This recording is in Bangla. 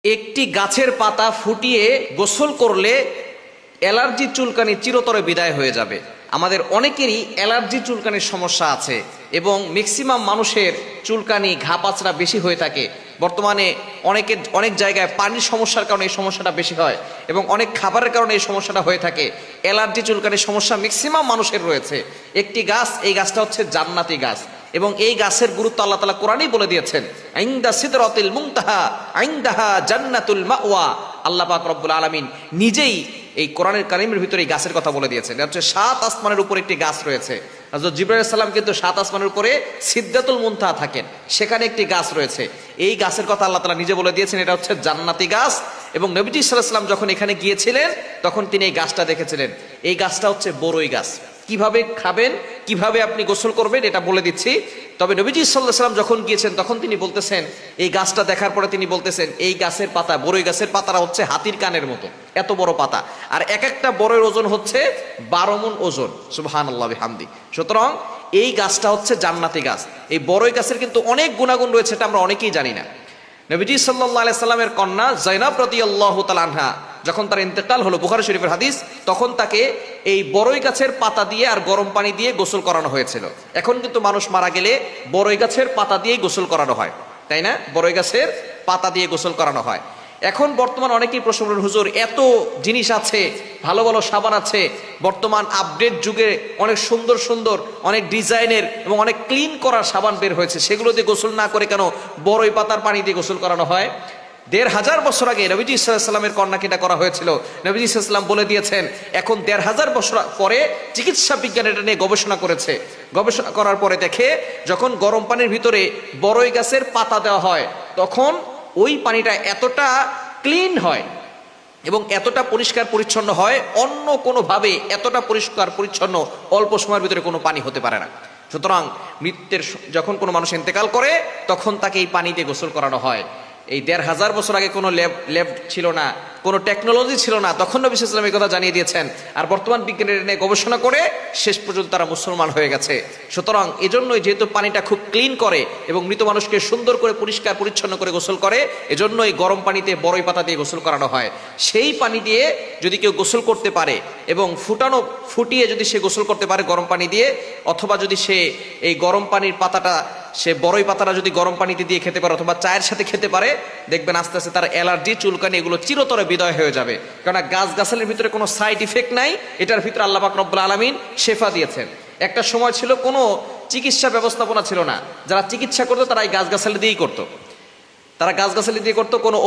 একটি গাছের পাতা ফুটিয়ে গোসল করলে অ্যালার্জি চুলকানি চিরতরে বিদায় হয়ে যাবে। আমাদের অনেকেরই অ্যালার্জি চুলকানির সমস্যা আছে এবং ম্যাক্সিমাম মানুষের চুলকানি ঘাপাচড়া বেশি হয়ে থাকে। বর্তমানে অনেক জায়গায় পানির সমস্যার কারণে এই সমস্যাটা বেশি হয় এবং অনেক খাবারের কারণে এই সমস্যাটা হয়ে থাকে। অ্যালার্জি চুলকানির সমস্যা ম্যাক্সিমাম মানুষের রয়েছে। একটি গাছ, এই গাছটা হচ্ছে জান্নাতি গাছ এবং এই গাছের গুরুত্ব আল্লাহ তাআলা কোরআনেই বলে দিয়েছেন, ইনদা সিদরাতিল মুনতাহা ইনদাহা জান্নাতুল মাওয়া। আল্লাহ পাক রব্বুল আলামিন নিজেই এই কোরআনের কারিমের ভিতরে এই গাছের কথা বলে দিয়েছেন। এটা হচ্ছে 7 আসমানের উপর একটি গাছ রয়েছে। হযরত জিবরাইল আলাইহিস সালাম কিন্তু 7 আসমানের উপরে সিদরাতুল মুনতাহা থাকেন, সেখানে একটি গাছ রয়েছে। এই গাছের কথা আল্লাহ তাআলা নিজে বলে দিয়েছেন, এটা হচ্ছে জান্নাতি গাছ। এবং নবীজি সাল্লাল্লাহু আলাইহি ওয়াসাল্লাম যখন এখানে গিয়েছিলেন তখন তিনি এই গাছটা দেখেছিলেন। এই গাছটা হচ্ছে বড়ই গাছ। কিভাবে খাবেন, কিভাবে আপনি গোসল করবেন এটা বলে দিচ্ছি। তবে নবীজি সাল্লাল্লাহু আলাইহি ওয়াসাল্লাম যখন গিয়েছেন তখন তিনি বলতেছেন, এই গাছটা দেখার পরে তিনি বলতেছেন, এই গাছের পাতা, বড়ই গাছের পাতাটা হচ্ছে হাতির কানের মতো, এত বড় পাতা, আর এক একটা বড়ের ওজন হচ্ছে 12 মণ ওজন। সুবহানাল্লাহ বিহামদি। সুতরাং এই গাছটা হচ্ছে জান্নাতি গাছ। এই বড়ই গাছের কিন্তু অনেক গুণাগুণ রয়েছে, এটা আমরা অনেকেই জানি না। নবীজি সাল্লাল্লাহু আলাইহি সাল্লামের কন্যা যায়েনব রাদিয়াল্লাহু তাআলা আনহা যখন তার ইন্তেকাল হলো, বুখারী শরীফের হাদিস, তখন তাকে এই বড়ই গাছের পাতা দিয়ে আর গরম পানি দিয়ে গোসল করানো হয়েছিল। এখন কিন্তু মানুষ মারা গেলে বড়ই গাছের পাতা দিয়েই গোসল করানো হয়, তাই না? বড়ই গাছের পাতা দিয়ে গোসল করানো হয়। এখন বর্তমান অনেকেই প্রশ্ন করেন, হুজুর এত জিনিস আছে, ভালো ভালো সাবান আছে, বর্তমান আপডেট যুগে অনেক সুন্দর সুন্দর, অনেক ডিজাইনের এবং অনেক ক্লিন করার সাবান বের হয়েছে, সেগুলো দিয়ে গোসল না করে কেন বড়ই পাতার পানি দিয়ে গোসল করানো হয়? 1500 বছর আগে নবীজি সাল্লাল্লাহু আলাইহি ওয়াসাল্লামের কন্যাকে এটা করা হয়েছিল। নবীজি সাল্লাল্লাহু আলাইহি ওয়াসাল্লাম বলে দিয়েছেন, এখন 1500 বছর পরে চিকিৎসা বিজ্ঞান এটা নিয়ে গবেষণা করেছে। গবেষণা করার পরে দেখে, যখন গরম পানির ভিতরে বড়ই গাছের পাতা দেওয়া হয় তখন ওই পানিটা এতটা ক্লিন হয় এবং এতটা পরিষ্কার পরিচ্ছন্ন হয়, অন্য কোনোভাবে এতটা পরিষ্কার পরিচ্ছন্ন অল্প সময়ের ভিতরে কোনো পানি হতে পারে না। সুতরাং মৃত্যুর যখন কোনো মানুষ ইন্তেকাল করে তখন তাকে এই পানি দিয়ে গোসল করানো হয়। এই 1500 বছর আগে কোনো ল্যাব ছিল না, কোনো টেকনোলজি ছিল না, তখন নবী সাল্লাল্লাহু আলাইহি ওয়াসাল্লাম এই কথা জানিয়ে দিয়েছেন। আর বর্তমান বিজ্ঞানীরা নিয়ে গবেষণা করে শেষ পর্যন্ত তারা মুসলমান হয়ে গেছে। সুতরাং এজন্যই, যেহেতু পানিটা খুব ক্লিন করে এবং মৃত মানুষকে সুন্দর করে পরিষ্কার পরিচ্ছন্ন করে গোসল করে, এজন্যই গরম পানিতে বড়ই পাতা দিয়ে গোসল করানো হয়। সেই পানি দিয়ে যদি কেউ গোসল করতে পারে এবং ফুটিয়ে যদি সে গোসল করতে পারে গরম পানি দিয়ে, অথবা যদি সে এই গরম পানির পাতাটা, সে বড়ই পাতাটা যদি গরম পানিতে দিয়ে খেতে পারে অথবা চায়ের সাথে খেতে পারে, দেখবেন আস্তে আস্তে তার অ্যালার্জি চুলকানি এগুলো চিরতরে বিদায় হয়ে যাবে। কারণ গাছগাছালির ভিতরে কোনো সাইড ইফেক্ট নাই, এটার ভিতরে আল্লাহ পাক রব্বুল আলামিন শেফা দিয়েছেন। একটা সময় ছিল কোনো চিকিৎসা ব্যবস্থাপনা ছিল না, যারা চিকিৎসা করতো তারা এই গাছগাছালি দিয়েই করতো, তারা গাছগাছালি দিয়ে করতো, কোনো